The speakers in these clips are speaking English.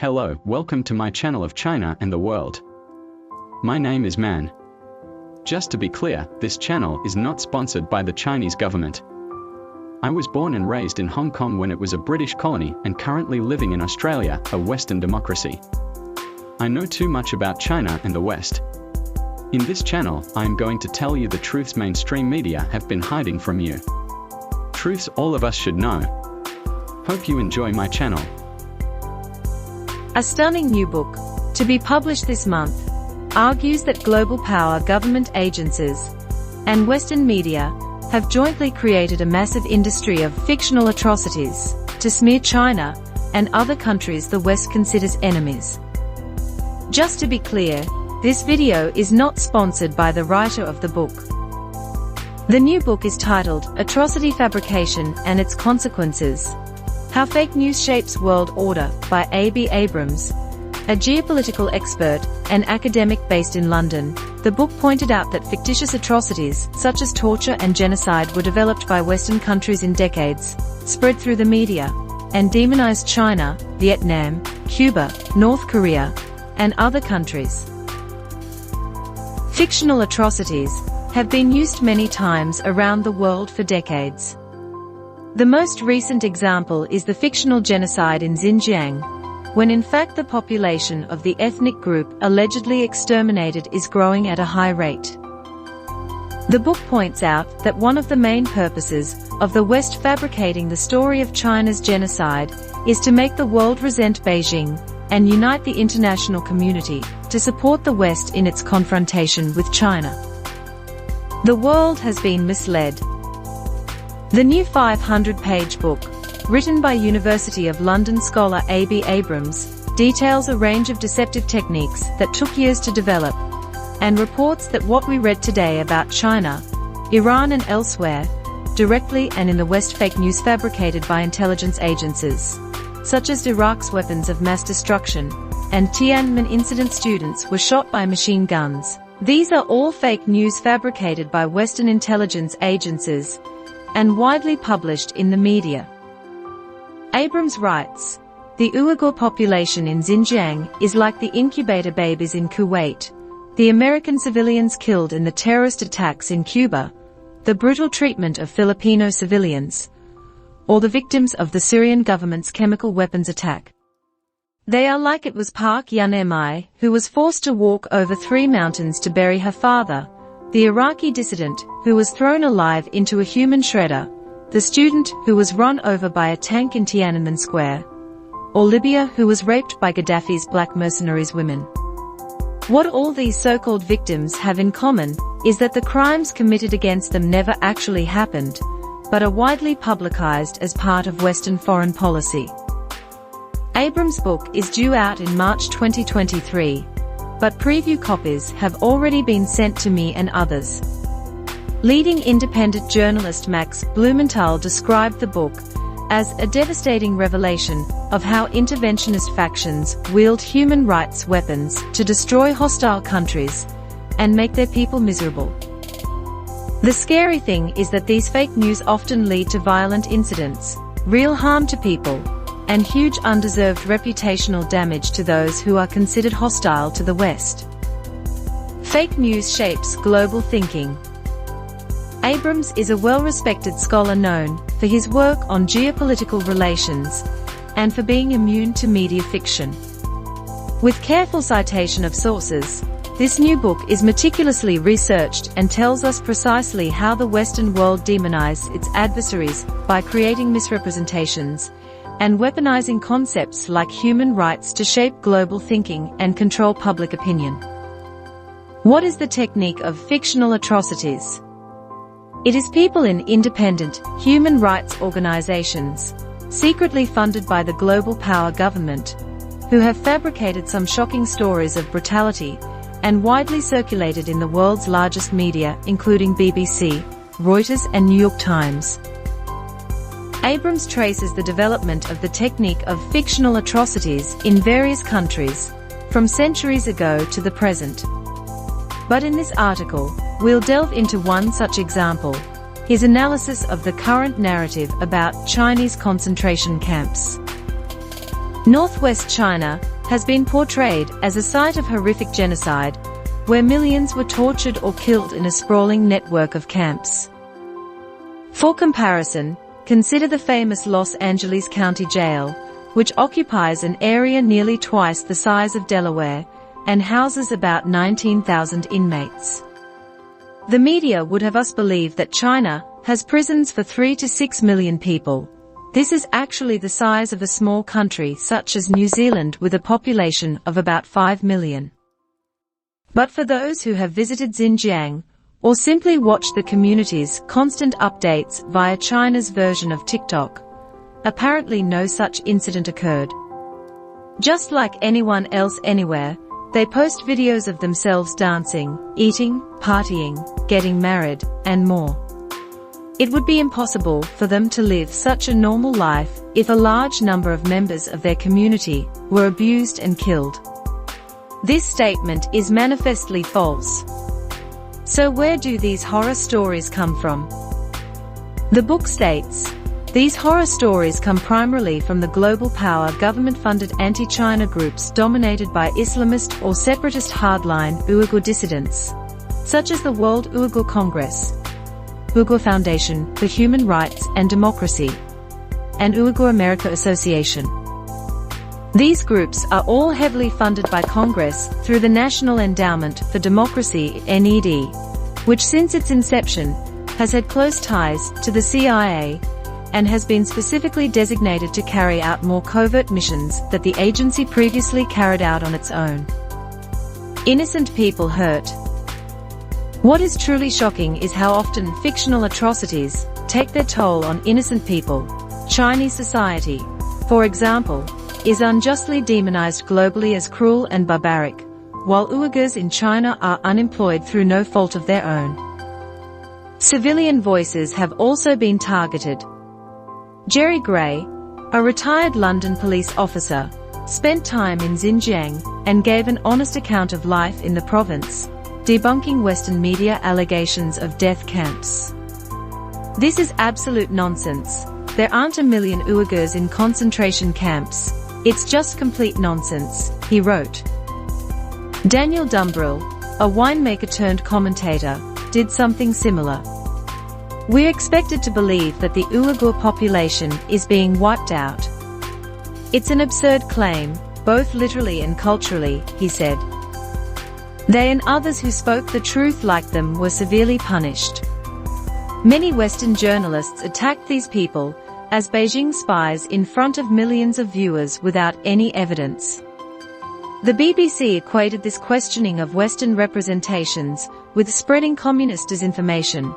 Hello, welcome to my channel of China and the world. My name is Man. Just to be clear, this channel is not sponsored by the Chinese government. I was born and raised in Hong Kong when it was a British colony and currently living in Australia, a Western democracy. I know too much about China and the West. In this channel, I am going to tell you the truths mainstream media have been hiding from you. Truths all of us should know. Hope you enjoy my channel. A stunning new book, to be published this month, argues that global power government agencies and Western media have jointly created a massive industry of fictional atrocities to smear China and other countries the West considers enemies. Just to be clear, this video is not sponsored by the writer of the book. The new book is titled Atrocity Fabrication and Its Consequences: How Fake News Shapes World Order by Abrams, a geopolitical expert and academic based in London. The book pointed out that fictitious atrocities, such as torture and genocide, were developed by Western countries in decades, spread through the media, and demonized China, Vietnam, Cuba, North Korea, and other countries. Fictional atrocities have been used many times around the world for decades. The most recent example is the fictional genocide in Xinjiang, when in fact the population of the ethnic group allegedly exterminated is growing at a high rate. The book points out that one of the main purposes of the West fabricating the story of China's genocide is to make the world resent Beijing and unite the international community to support the West in its confrontation with China. The world has been misled. The new 500-page book, written by University of London scholar Abrams, details a range of deceptive techniques that took years to develop, and reports that what we read today about China, Iran and elsewhere, directly and in the West, fake news fabricated by intelligence agencies, such as Iraq's weapons of mass destruction, and Tiananmen incident students were shot by machine guns. These are all fake news fabricated by Western intelligence agencies, and widely published in the media. Abrams writes, "The Uyghur population in Xinjiang is like the incubator babies in Kuwait, the American civilians killed in the terrorist attacks in Cuba, the brutal treatment of Filipino civilians, or the victims of the Syrian government's chemical weapons attack. They are like it was Park Yun-mi, who was forced to walk over 3 mountains to bury her father, the Iraqi dissident who was thrown alive into a human shredder, the student who was run over by a tank in Tiananmen Square, or Libya, who was raped by Gaddafi's black mercenaries women." What all these so-called victims have in common is that the crimes committed against them never actually happened, but are widely publicized as part of Western foreign policy. Abrams' book is due out in March 2023, but preview copies have already been sent to me and others. Leading independent journalist Max Blumenthal described the book as a devastating revelation of how interventionist factions wield human rights weapons to destroy hostile countries and make their people miserable. The scary thing is that these fake news often lead to violent incidents, real harm to people, and huge undeserved reputational damage to those who are considered hostile to the West. Fake news shapes global thinking. Abrams is a well-respected scholar known for his work on geopolitical relations and for being immune to media fiction. With careful citation of sources, this new book is meticulously researched and tells us precisely how the Western world demonized its adversaries by creating misrepresentations and weaponizing concepts like human rights to shape global thinking and control public opinion. What is the technique of fictional atrocities? It is people in independent, human rights organizations, secretly funded by the global power government, who have fabricated some shocking stories of brutality and widely circulated in the world's largest media, including BBC, Reuters and New York Times. Abrams traces the development of the technique of fictional atrocities in various countries, from centuries ago to the present. But in this article, we'll delve into one such example, his analysis of the current narrative about Chinese concentration camps. Northwest China has been portrayed as a site of horrific genocide, where millions were tortured or killed in a sprawling network of camps. For comparison, consider the famous Los Angeles County Jail, which occupies an area nearly twice the size of Delaware and houses about 19,000 inmates. The media would have us believe that China has prisons for 3 to 6 million people. This is actually the size of a small country such as New Zealand with a population of about 5 million. But for those who have visited Xinjiang, or simply watched the community's constant updates via China's version of TikTok, apparently no such incident occurred. Just like anyone else anywhere, they post videos of themselves dancing, eating, partying, getting married, and more. It would be impossible for them to live such a normal life if a large number of members of their community were abused and killed. This statement is manifestly false. So where do these horror stories come from? The book states, these horror stories come primarily from the global power government-funded anti-China groups dominated by Islamist or separatist hardline Uyghur dissidents, such as the World Uyghur Congress, Uyghur Foundation for Human Rights and Democracy, and Uyghur America Association. These groups are all heavily funded by Congress through the National Endowment for Democracy (NED), which since its inception has had close ties to the CIA and has been specifically designated to carry out more covert missions that the agency previously carried out on its own. Innocent people hurt. What is truly shocking is how often fictional atrocities take their toll on innocent people. Chinese society, for example, is unjustly demonized globally as cruel and barbaric, while Uyghurs in China are unemployed through no fault of their own. Civilian voices have also been targeted. Jerry Gray, a retired London police officer, spent time in Xinjiang and gave an honest account of life in the province, debunking Western media allegations of death camps. This is absolute nonsense. There aren't a million Uyghurs in concentration camps. It's just complete nonsense, he wrote. Daniel Dumbrell, a winemaker turned commentator, did something similar. We're expected to believe that the Uyghur population is being wiped out. It's an absurd claim, both literally and culturally, he said. They and others who spoke the truth like them were severely punished. Many Western journalists attacked these people as Beijing spies in front of millions of viewers without any evidence. The BBC equated this questioning of Western representations with spreading communist disinformation,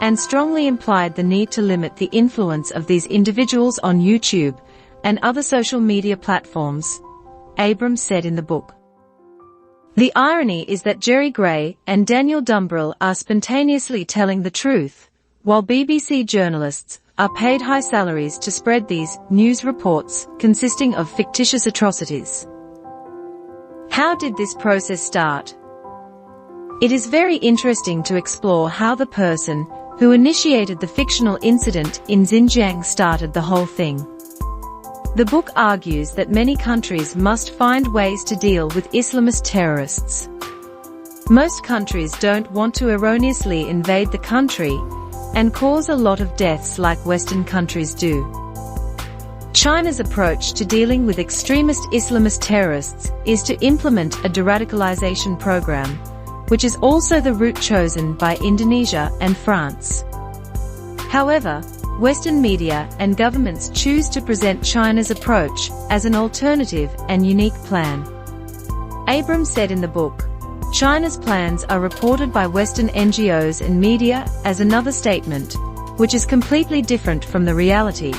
and strongly implied the need to limit the influence of these individuals on YouTube and other social media platforms, Abrams said in the book. The irony is that Jerry Gray and Daniel Dumbrell are spontaneously telling the truth, while BBC journalists are paid high salaries to spread these news reports consisting of fictitious atrocities. How did this process start? It is very interesting to explore how the person who initiated the fictional incident in Xinjiang started the whole thing. The book argues that many countries must find ways to deal with Islamist terrorists. Most countries don't want to erroneously invade the country and cause a lot of deaths like Western countries do. China's approach to dealing with extremist Islamist terrorists is to implement a de-radicalization program, which is also the route chosen by Indonesia and France. However, Western media and governments choose to present China's approach as an alternative and unique plan. Abrams said in the book, China's plans are reported by Western NGOs and media as another statement, which is completely different from the reality,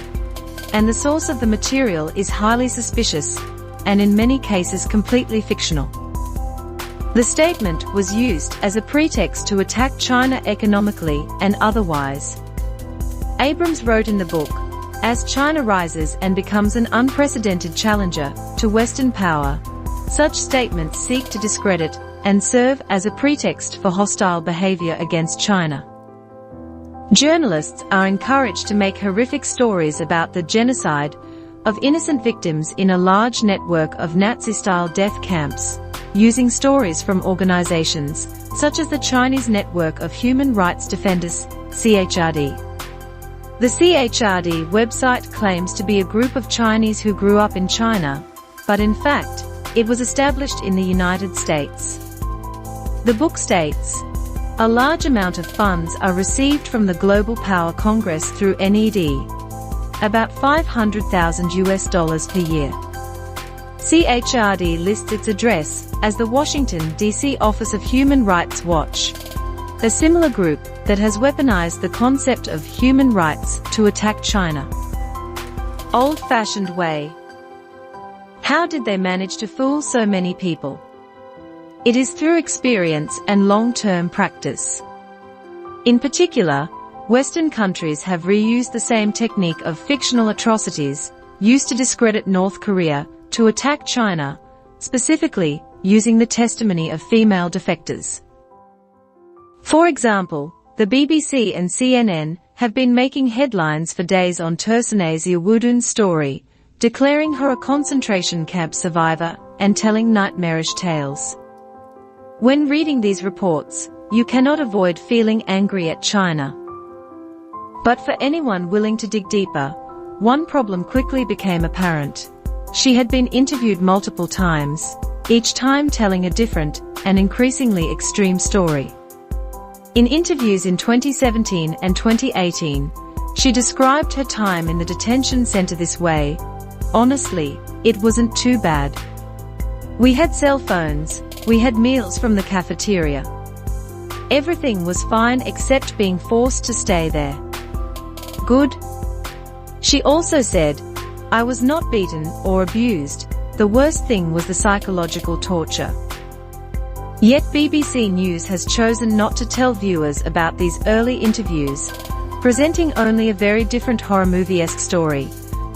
and the source of the material is highly suspicious, and in many cases completely fictional. The statement was used as a pretext to attack China economically and otherwise. Abrams wrote in the book, as China rises and becomes an unprecedented challenger to Western power, such statements seek to discredit and serve as a pretext for hostile behavior against China. Journalists are encouraged to make horrific stories about the genocide of innocent victims in a large network of Nazi-style death camps, using stories from organizations such as the Chinese Network of Human Rights Defenders, CHRD. The CHRD website claims to be a group of Chinese who grew up in China, but in fact, it was established in the United States. The book states, a large amount of funds are received from the Global Power Congress through NED, about $500,000 per year. CHRD lists its address as the Washington, D.C. Office of Human Rights Watch, a similar group that has weaponized the concept of human rights to attack China. Old-fashioned way. How did they manage to fool so many people? It is through experience and long-term practice. In particular, Western countries have reused the same technique of fictional atrocities used to discredit North Korea to attack China, specifically using the testimony of female defectors. For example, the BBC and CNN have been making headlines for days on Tursunay Ziawudun's story, declaring her a concentration camp survivor and telling nightmarish tales. When reading these reports, you cannot avoid feeling angry at China. But for anyone willing to dig deeper, one problem quickly became apparent. She had been interviewed multiple times, each time telling a different and increasingly extreme story. In interviews in 2017 and 2018, she described her time in the detention center this way: honestly, it wasn't too bad. We had cell phones, we had meals from the cafeteria. Everything was fine except being forced to stay there. Good. She also said, I was not beaten or abused, the worst thing was the psychological torture. Yet BBC News has chosen not to tell viewers about these early interviews, presenting only a very different horror movie-esque story,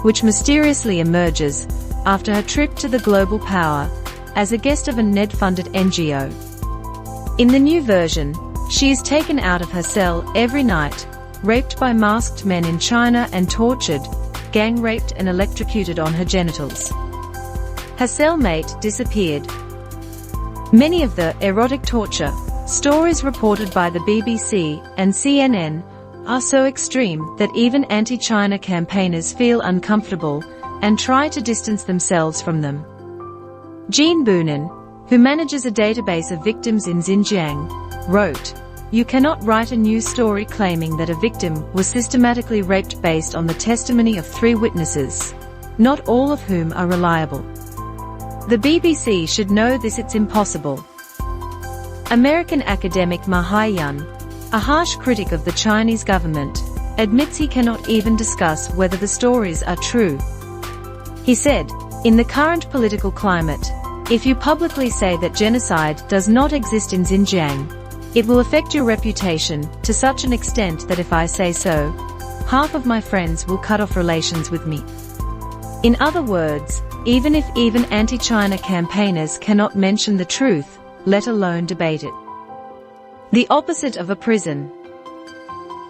which mysteriously emerges after her trip to the Global Power as a guest of a NED-funded NGO. In the new version, she is taken out of her cell every night, raped by masked men in China and tortured, gang-raped and electrocuted on her genitals. Her cellmate disappeared. Many of the erotic torture stories reported by the BBC and CNN are so extreme that even anti-China campaigners feel uncomfortable and try to distance themselves from them. Jean Boonin, who manages a database of victims in Xinjiang, wrote, "You cannot write a news story claiming that a victim was systematically raped based on the testimony of 3 witnesses, not all of whom are reliable. The BBC should know this, it's impossible." American academic Ma Haiyun, a harsh critic of the Chinese government, admits he cannot even discuss whether the stories are true. He said, "In the current political climate, if you publicly say that genocide does not exist in Xinjiang, it will affect your reputation to such an extent that if I say so, half of my friends will cut off relations with me." In other words, even anti-China campaigners cannot mention the truth, let alone debate it. The opposite of a prison.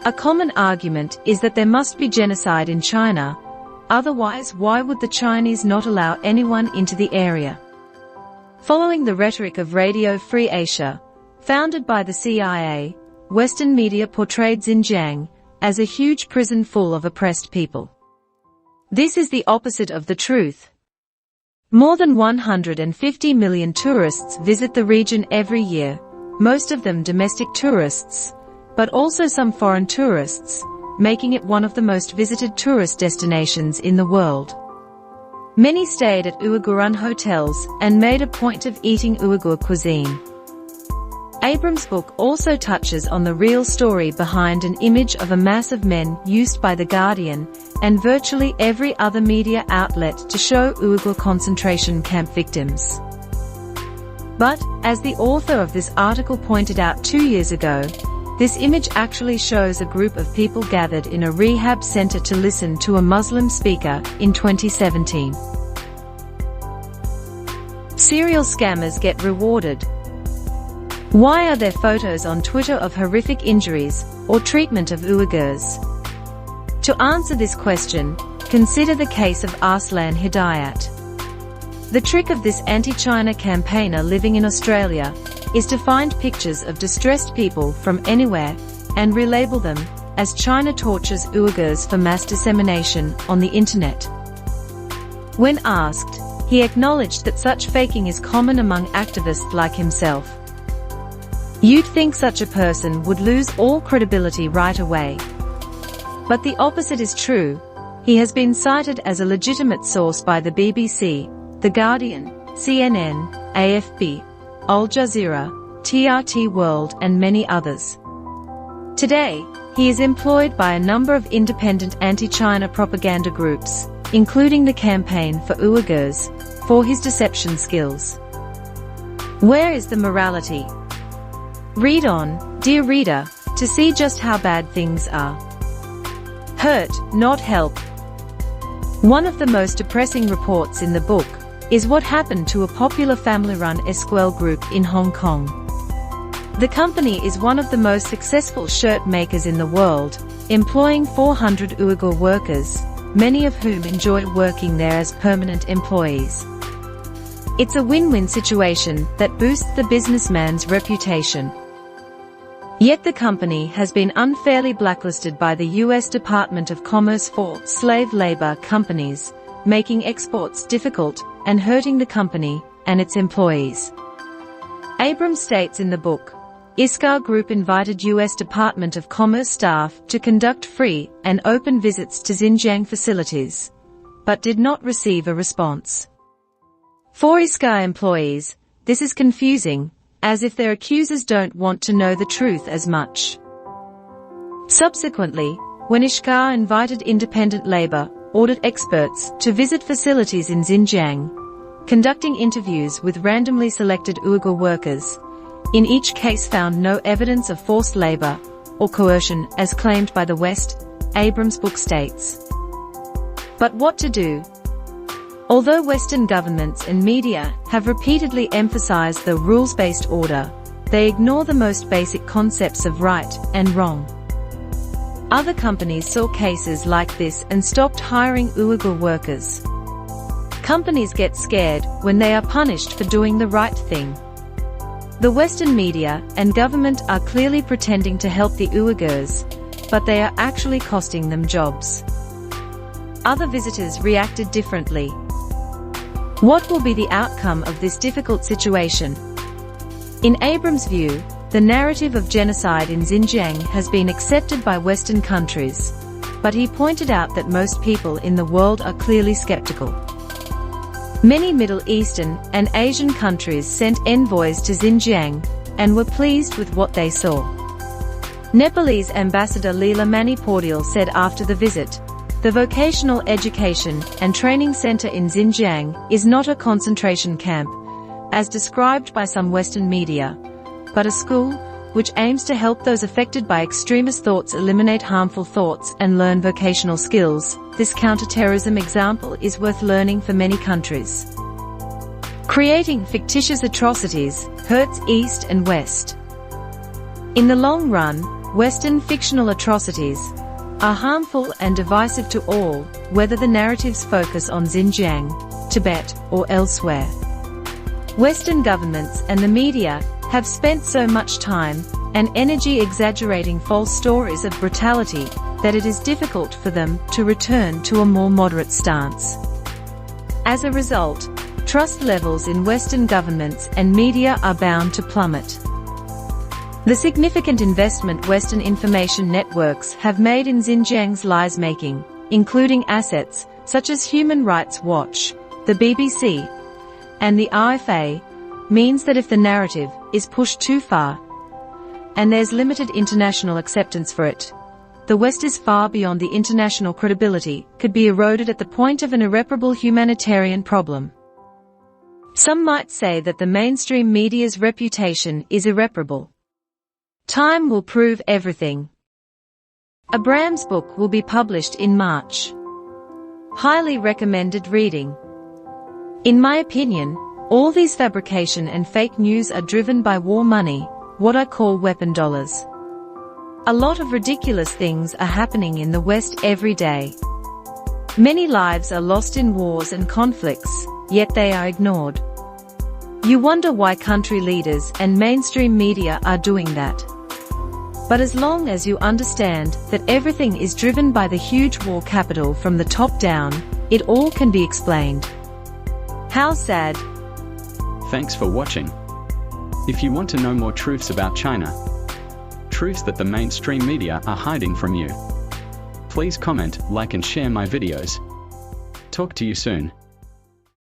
A common argument is that there must be genocide in China, otherwise why would the Chinese not allow anyone into the area? Following the rhetoric of Radio Free Asia, founded by the CIA, Western media portrayed Xinjiang as a huge prison full of oppressed people. This is the opposite of the truth. More than 150 million tourists visit the region every year, most of them domestic tourists, but also some foreign tourists, making it one of the most visited tourist destinations in the world. Many stayed at Uyghur-run hotels and made a point of eating Uyghur cuisine. Abrams' book also touches on the real story behind an image of a mass of men used by The Guardian and virtually every other media outlet to show Uyghur concentration camp victims. But, as the author of this article pointed out 2 years ago, this image actually shows a group of people gathered in a rehab center to listen to a Muslim speaker in 2017. Serial scammers get rewarded. Why are there photos on Twitter of horrific injuries or treatment of Uyghurs? To answer this question, Consider the case of Arslan Hidayat. The trick of this anti-China campaigner living in Australia is to find pictures of distressed people from anywhere and relabel them as China tortures Uyghurs for mass dissemination on the internet. When asked, he acknowledged that such faking is common among activists like himself. You'd think such a person would lose all credibility right away. But the opposite is true. He has been cited as a legitimate source by the BBC, The Guardian, CNN, AFP, Al Jazeera, TRT World and many others. Today, he is employed by a number of independent anti-China propaganda groups, including the Campaign for Uyghurs, for his deception skills. Where is the morality? Read on, dear reader, to see just how bad things are. Hurt, not help. One of the most depressing reports in the book is what happened to a popular family-run Esquel group in Hong Kong. The company is one of the most successful shirt makers in the world, employing 400 Uyghur workers, many of whom enjoy working there as permanent employees. It's a win-win situation that boosts the businessman's reputation. Yet the company has been unfairly blacklisted by the US Department of Commerce for slave labor companies, making exports difficult and hurting the company and its employees. Abrams states in the book, Iscar Group invited US Department of Commerce staff to conduct free and open visits to Xinjiang facilities, but did not receive a response. For Iscar employees, this is confusing, as if their accusers don't want to know the truth as much. Subsequently, when Ishkar invited independent labor, ordered experts to visit facilities in Xinjiang, conducting interviews with randomly selected Uyghur workers, in each case found no evidence of forced labor or coercion as claimed by the West, Abrams' book states. But what to do? Although Western governments and media have repeatedly emphasized the rules-based order, they ignore the most basic concepts of right and wrong. Other companies saw cases like this and stopped hiring Uyghur workers. Companies get scared when they are punished for doing the right thing. The Western media and government are clearly pretending to help the Uyghurs, but they are actually costing them jobs. Other visitors reacted differently. What will be the outcome of this difficult situation? In Abrams' view, the narrative of genocide in Xinjiang has been accepted by Western countries, but he pointed out that most people in the world are clearly skeptical. Many Middle Eastern and Asian countries sent envoys to Xinjiang and were pleased with what they saw. Nepalese ambassador Leela Manipordial said after the visit, "The vocational education and training center in Xinjiang is not a concentration camp, as described by some Western media, but a school which aims to help those affected by extremist thoughts eliminate harmful thoughts and learn vocational skills. This counterterrorism example is worth learning for many countries." Creating fictitious atrocities hurts East and West. In the long run, Western fictional atrocities are harmful and divisive to all, whether the narratives focus on Xinjiang, Tibet, or elsewhere. Western governments and the media have spent so much time and energy exaggerating false stories of brutality that it is difficult for them to return to a more moderate stance. As a result, trust levels in Western governments and media are bound to plummet. The significant investment Western information networks have made in Xinjiang's lies-making, including assets such as Human Rights Watch, the BBC, and the RFA, means that if the narrative is pushed too far, and there's limited international acceptance for it, the West is far beyond the international credibility, could be eroded at the point of an irreparable humanitarian problem. Some might say that the mainstream media's reputation is irreparable. Time will prove everything. Abrams' book will be published in March. Highly recommended reading. In my opinion, all these fabrication and fake news are driven by war money, what I call weapon dollars. A lot of ridiculous things are happening in the West every day. Many lives are lost in wars and conflicts, yet they are ignored. You wonder why country leaders and mainstream media are doing that. But as long as you understand that everything is driven by the huge war capital from the top down, it all can be explained. How sad. Thanks for watching. If you want to know more truths about China, truths that the mainstream media are hiding from you, please comment, like and share my videos. Talk to you soon.